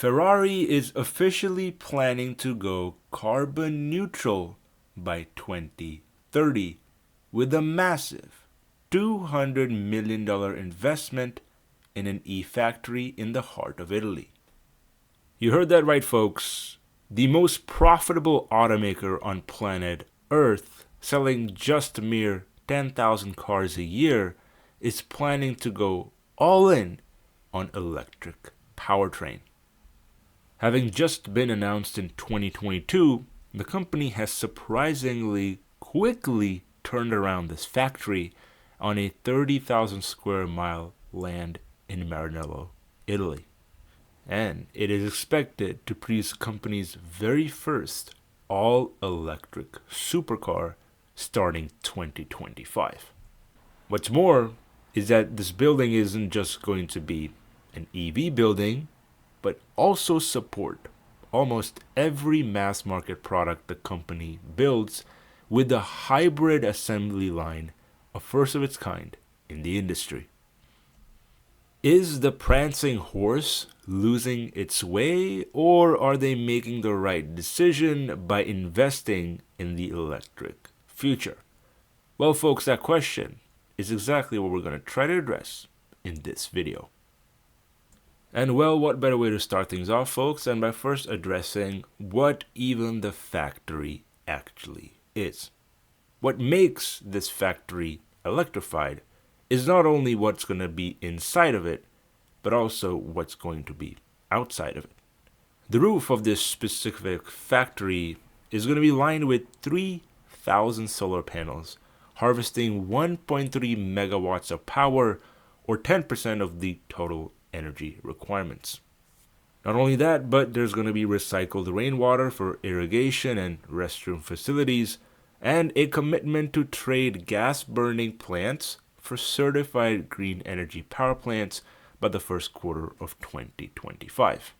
Ferrari is officially planning to go carbon neutral by 2030 with a massive $200 million investment in an e-factory in the heart of Italy. You heard that right, folks. The most profitable automaker on planet Earth, selling just a mere 10,000 cars a year, is planning to go all in on electric powertrain. Having just been announced in 2022, the company has surprisingly quickly turned around this factory on a 30,000 square mile land in Maranello, Italy. And it is expected to produce the company's very first all-electric supercar starting 2025. What's more is that this building isn't just going to be an EV building, but also support almost every mass market product the company builds with a hybrid assembly line, a first of its kind in the industry. Is the prancing horse losing its way, or are they making the right decision by investing in the electric future? Well, folks, that question is exactly what we're going to try to address in this video. And well, what better way to start things off, folks, than by first addressing what even the factory actually is. What makes this factory electrified is not only what's going to be inside of it, but also what's going to be outside of it. The roof of this specific factory is going to be lined with 3,000 solar panels, harvesting 1.3 megawatts of power, or 10% of the total energy requirements. Not only that, but there's going to be recycled rainwater for irrigation and restroom facilities, and a commitment to trade gas-burning plants for certified green energy power plants by the first quarter of 2025.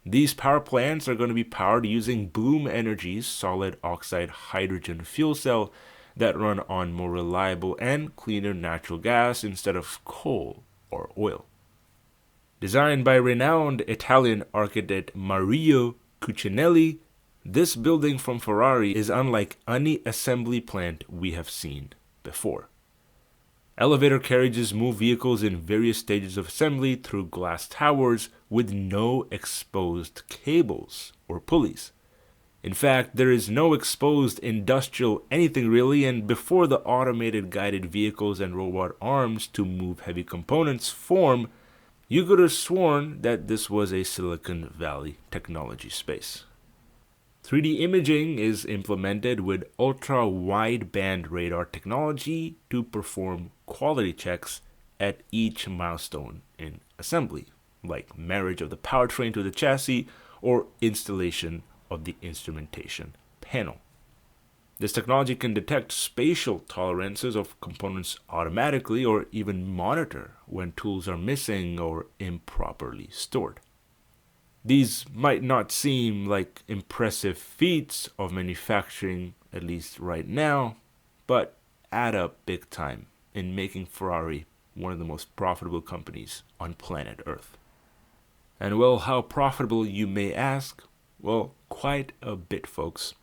These power plants are going to be powered using Bloom Energy's solid oxide hydrogen fuel cell that run on more reliable and cleaner natural gas instead of coal or oil. Designed by renowned Italian architect Mario Cucinelli, this building from Ferrari is unlike any assembly plant we have seen before. Elevator carriages move vehicles in various stages of assembly through glass towers with no exposed cables or pulleys. In fact, there is no exposed industrial anything really, and before the automated guided vehicles and robot arms to move heavy components form, you could have sworn that this was a Silicon Valley technology space. 3D imaging is implemented with ultra-wideband radar technology to perform quality checks at each milestone in assembly, like marriage of the powertrain to the chassis or installation of the instrumentation panel. This technology can detect spatial tolerances of components automatically or even monitor when tools are missing or improperly stored. These might not seem like impressive feats of manufacturing, at least right now, but add up big time in making Ferrari one of the most profitable companies on planet Earth. And well, how profitable, you may ask? Well, quite a bit, folks.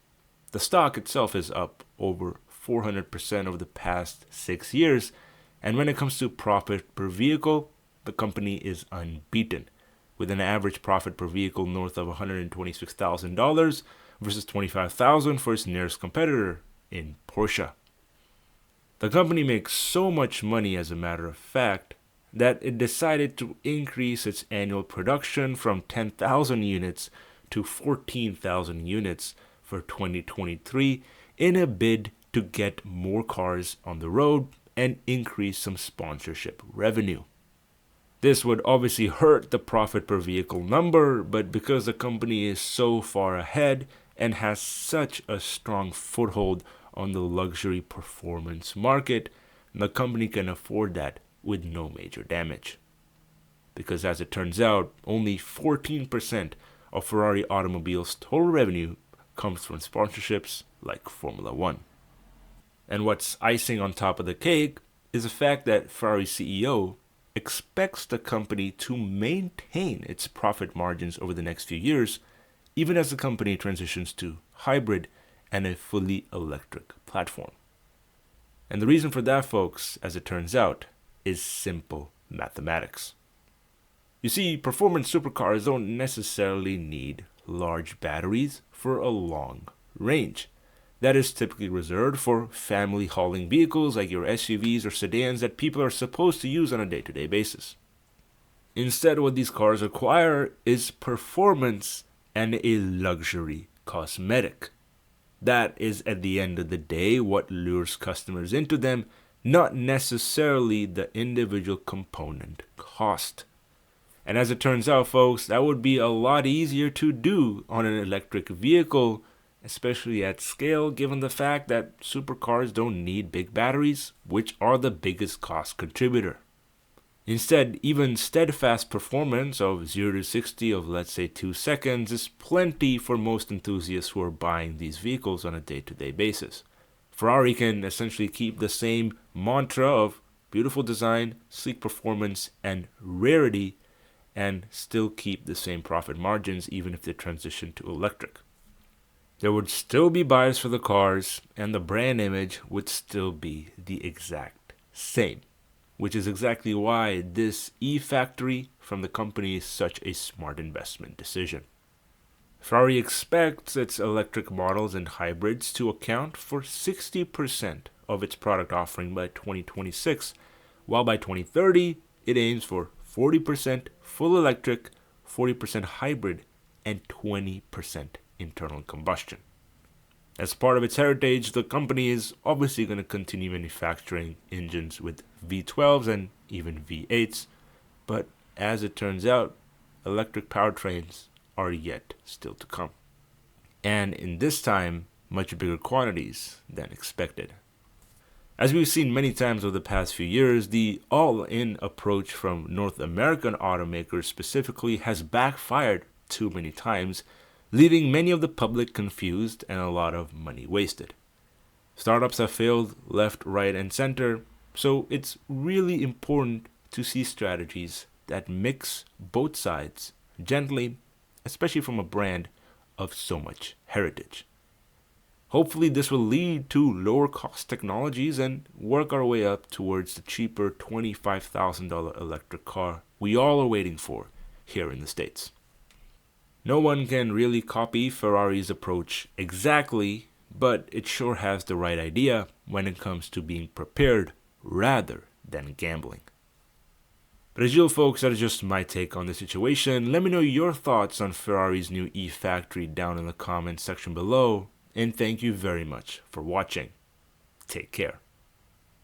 The stock itself is up over 400% over the past 6 years, and when it comes to profit per vehicle, the company is unbeaten, with an average profit per vehicle north of $126,000 versus $25,000 for its nearest competitor in Porsche. The company makes so much money, as a matter of fact, that it decided to increase its annual production from 10,000 units to 14,000 units for 2023 in a bid to get more cars on the road and increase some sponsorship revenue. This would obviously hurt the profit per vehicle number, but because the company is so far ahead and has such a strong foothold on the luxury performance market, the company can afford that with no major damage. Because as it turns out, only 14% of Ferrari automobiles' total revenue comes from sponsorships like Formula One. And what's icing on top of the cake is the fact that Ferrari CEO expects the company to maintain its profit margins over the next few years, even as the company transitions to hybrid and a fully electric platform. And the reason for that, folks, as it turns out, is simple mathematics. You see, performance supercars don't necessarily need large batteries for a long range. That is typically reserved for family hauling vehicles like your SUVs or sedans that people are supposed to use on a day-to-day basis. Instead, what these cars require is performance and a luxury cosmetic. That is, at the end of the day, what lures customers into them, not necessarily the individual component cost. And as it turns out, folks, that would be a lot easier to do on an electric vehicle, especially at scale, given the fact that supercars don't need big batteries, which are the biggest cost contributor. Instead, even steadfast performance of 0 to 60 of, let's say, 2 seconds is plenty for most enthusiasts who are buying these vehicles on a day-to-day basis. Ferrari can essentially keep the same mantra of beautiful design, sleek performance, and rarity, and still keep the same profit margins even if they transition to electric. There would still be buyers for the cars, and the brand image would still be the exact same, which is exactly why this e-factory from the company is such a smart investment decision. Ferrari expects its electric models and hybrids to account for 60% of its product offering by 2026, while by 2030 it aims for 40% full electric, 40% hybrid, and 20% internal combustion. As part of its heritage, the company is obviously going to continue manufacturing engines with V12s and even V8s, but as it turns out, electric powertrains are yet still to come. And in this time, much bigger quantities than expected. As we've seen many times over the past few years, the all-in approach from North American automakers specifically has backfired too many times, leaving many of the public confused and a lot of money wasted. Startups have failed left, right, and center, so it's really important to see strategies that mix both sides gently, especially from a brand of so much heritage. Hopefully this will lead to lower cost technologies and work our way up towards the cheaper $25,000 electric car we all are waiting for here in the States. No one can really copy Ferrari's approach exactly, but it sure has the right idea when it comes to being prepared rather than gambling. But as usual, folks, that is just my take on the situation. Let me know your thoughts on Ferrari's new e-factory down in the comments section below. And thank you very much for watching. Take care.